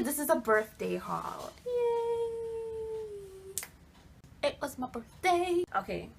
This is a birthday haul. Yay! It was my birthday. Okay.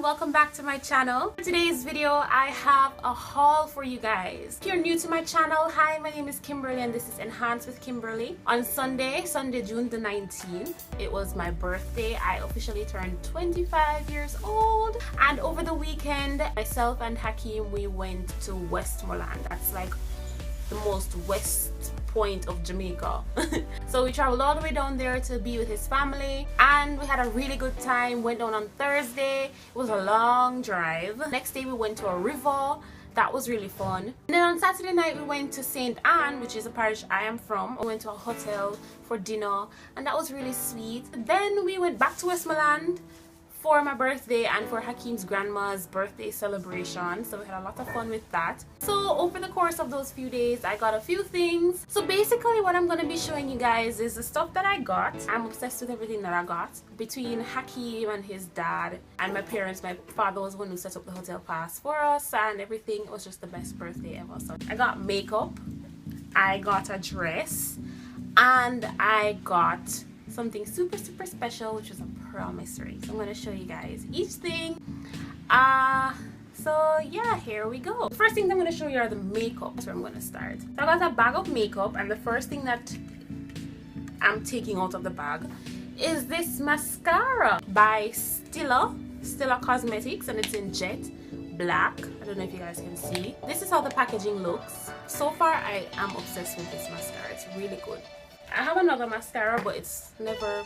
Welcome back to my channel. For today's video, I have a haul for you guys. If you're new to my channel, hi, my name is Kimberly and this is Enhance with Kimberly. On Sunday, June the 19th, it was my birthday. I officially turned 25 years old, and over the weekend, myself and Hakeem, we went to Westmoreland. That's like the most west point of Jamaica. So we traveled all the way down there to be with his family, and we had a really good time. Went down on Thursday. It was a long drive. Next day we went to a river. That was really fun. And then on Saturday night we went to St. Anne, which is a parish I am from. We went to a hotel for dinner, and that was really sweet. Then we went back to Westmoreland for my birthday and for Hakeem's grandma's birthday celebration. So we had a lot of fun with that. So over the course of those few days, I got a few things. So basically what I'm going to be showing you guys is the stuff that I got. I'm obsessed with everything that I got. Between Hakeem and his dad and my parents, my father was the one who set up the hotel pass for us and everything. It was just the best birthday ever. So I got makeup, I got a dress, and I got something super special, which was a promise ring. So I'm going to show you guys each thing. So yeah, here we go. The first thing I'm going to show you are the makeup. That's where I'm going to start. So I got a bag of makeup, and the first thing that I'm taking out of the bag is this mascara by Stila Cosmetics, and it's in jet black. I don't know if you guys can see. This is how the packaging looks. So far I am obsessed with this mascara. It's really good. I have another mascara, but it's never,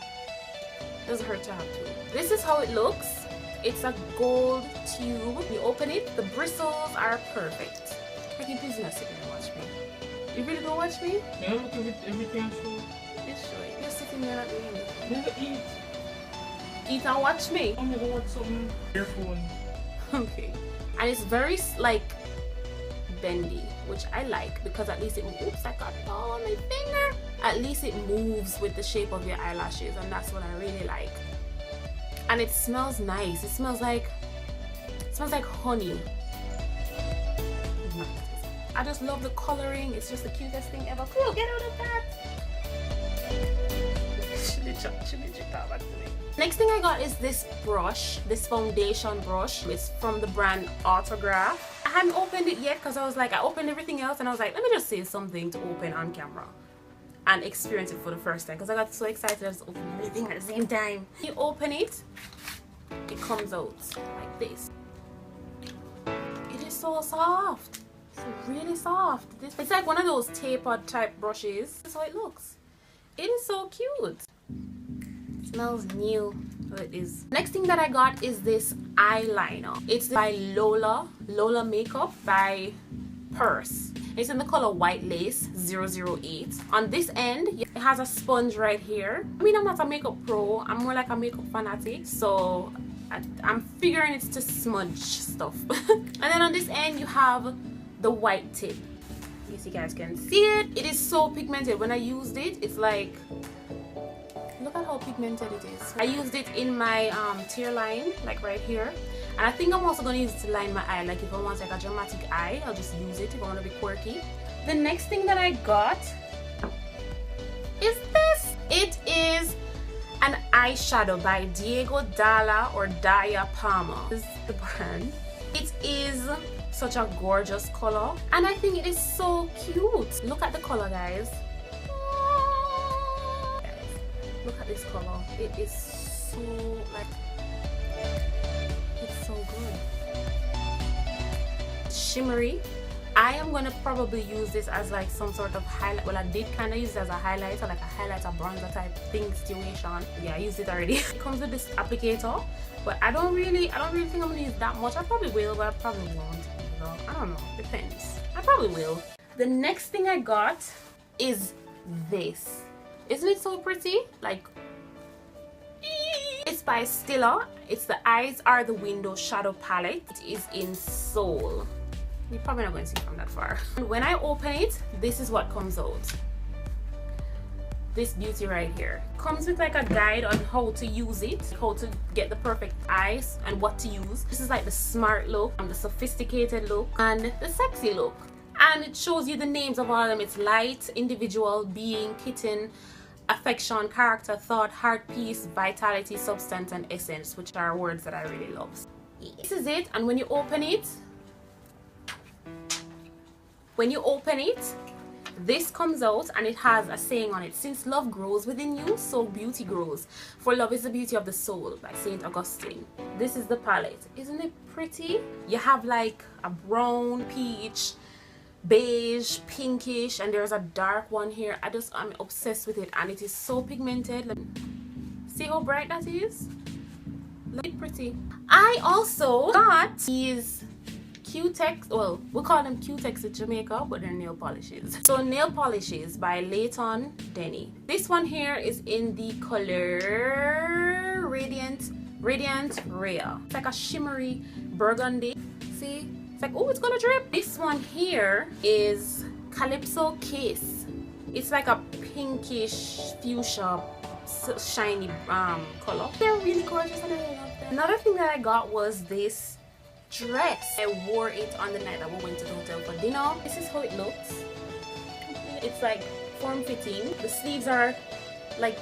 doesn't hurt to have two. This is how it looks. It's a gold tube. You open it, the bristles are perfect. I can please not sit here and watch me. You really gonna watch me? Yeah, look at everything through. Just show it. You're sitting there not doing anything. Never eat. Eat and watch me. I'm gonna watch something. Earphone. Okay. And it's very like bendy, which I like because at least it moves. I got it all on my finger. At least it moves with the shape of your eyelashes, and that's what I really like. And it smells nice. It smells like honey. I just love the coloring. It's just the cutest thing ever. Cool, get out of that. Next thing I got is this brush, this foundation brush. It's from the brand Autograph. I hadn't opened it yet because I was like, I opened everything else and I was like, let me just say something to open on camera and experience it for the first time, because I got so excited I just opened everything at the same time. You open it, it comes out like this. It is so soft. It's really soft. It's like one of those tapered type brushes. That's how it looks. It is so cute. It smells new. So it is. Next thing that I got is this eyeliner. It's by Lola Makeup by Purse. It's in the color White Lace 008. On this end, it has a sponge right here. I mean, I'm not a makeup pro. I'm more like a makeup fanatic. So I'm figuring it's to smudge stuff. And then on this end, you have the white tip. I guess you guys can see it. It is so pigmented. When I used it, it's like, look at how pigmented it is. I used it in my tear line, like right here. And I think I'm also going to use it to line my eye. Like if I want like a dramatic eye, I'll just use it if I want to be quirky. The next thing that I got is this. It is an eyeshadow by Diego Dalla or Daya Palma. This is the brand. It is such a gorgeous color, and I think it is so cute. Look at the color, guys. Look at this color. It is so like, it's so good. Shimmery. I am gonna probably use this as like some sort of highlight. Well, I did kind of use it as a highlighter, like a highlighter bronzer type thing situation. Yeah, I used it already. It comes with this applicator, but I don't really think I'm gonna use that much. I probably will, but I probably won't. I don't know, depends. I probably will. The next thing I got is this. Isn't it so pretty? Like, it's by Stila. It's the Eyes Are the Window Shadow Palette. It is in Soul. You're probably not going to see from that far. When I open it, this is what comes out. this beauty right here. Comes with like a guide on how to use it, how to get the perfect eyes and what to use. This is like the smart look, the sophisticated look, and the sexy look. And it shows you the names of all of them. It's light, individual, being, kitten, affection, character, thought, heart, peace, vitality, substance, and essence, which are words that I really love. This is it, and when you open it, this comes out and it has a saying on it: since love grows within you, so beauty grows. For love is the beauty of the soul, by St. Augustine. This is the palette. Isn't it pretty? You have like a brown, peach, beige, pinkish, and there's a dark one here. I'm obsessed with it, and it is so pigmented. See how bright that is? Look at it, pretty. I also got these Q-Tex, well, we call them Q-Tex in Jamaica, but they're nail polishes. So nail polishes by Layton Denny. This one here is in the color Radiant Rare. It's like a shimmery burgundy. See? It's like, oh, it's gonna drip. This one here is Calypso Kiss. It's like a pinkish fuchsia shiny color. They're really gorgeous and I love them. Another thing that I got was this dress. I wore it on the night that we went to the hotel for dinner. This is how it looks. It's like form-fitting. The sleeves are like,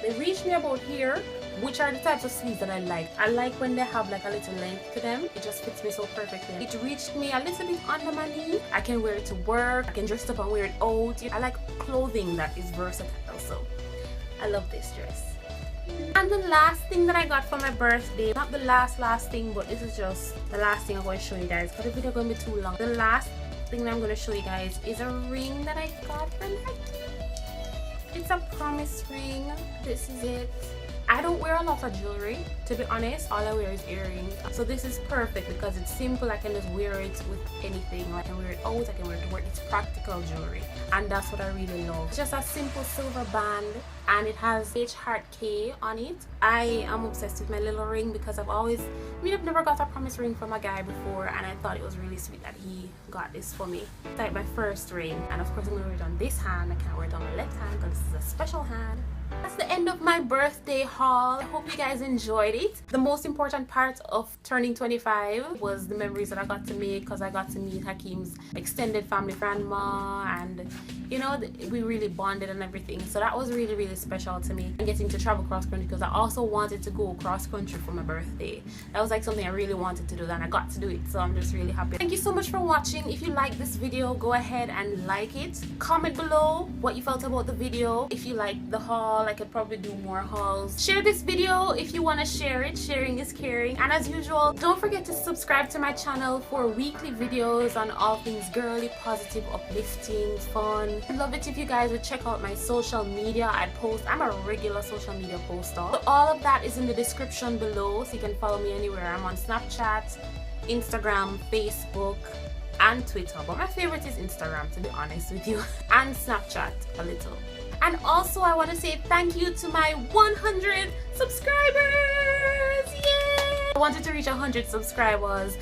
they reach me about here, which are the types of sleeves that I like. I like when they have like a little length to them. It just fits me so perfectly. It reached me a little bit under my knee. I can wear it to work. I can dress it up and wear it out. I like clothing that is versatile, so I love this dress. And the last thing that I got for my birthday, not the last thing, but this is just the last thing I'm going to show you guys because the video is going to be too long. The last thing that I'm going to show you guys is a ring that I got for my birthday. It's a promise ring. This is it. I don't wear a lot of jewelry, to be honest. All I wear is earrings. So this is perfect because it's simple. I can just wear it with anything. I can wear it out, I can wear it to work. It's practical jewelry, and that's what I really love. It's just a simple silver band, and it has H Heart K on it. I am obsessed with my little ring because I've never got a promise ring from a guy before, and I thought it was really sweet that he got this for me. It's like my first ring, and of course I'm gonna wear it on this hand. I can't wear it on my left hand because this is a special hand. That's the end of my birthday haul. I hope you guys enjoyed it. The most important part of turning 25 was the memories that I got to make, because I got to meet Hakim's extended family, grandma, and you know, we really bonded and everything. So that was really, really special to me. And getting to travel cross country, because I also wanted to go cross country for my birthday. That was like something I really wanted to do, and I got to do it. So I'm just really happy. Thank you so much for watching. If you like this video, go ahead and like it. Comment below what you felt about the video. If you like the haul, I could probably do more hauls. Share this video if you want to share it. Sharing is caring. And as usual, don't forget to subscribe to my channel for weekly videos on all things girly, positive, uplifting, fun. I'd love it if you guys would check out my social media. I'm a regular social media poster. So all of that is in the description below, so you can follow me anywhere. I'm on Snapchat, Instagram, Facebook, and Twitter, but my favorite is Instagram, to be honest with you, and Snapchat a little. And also I want to say thank you to my 100 subscribers. Yay! I wanted to reach 100 subscribers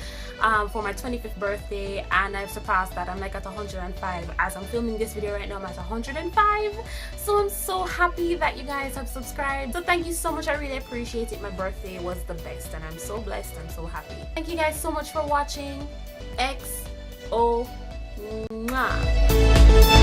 for my 25th birthday, and I've surpassed that. I'm like at 105. As I'm filming this video right now, I'm at 105. So I'm so happy that you guys have subscribed. So thank you so much. I really appreciate it. My birthday was the best, and I'm so blessed. I'm so happy. Thank you guys so much for watching. XO. Mwah.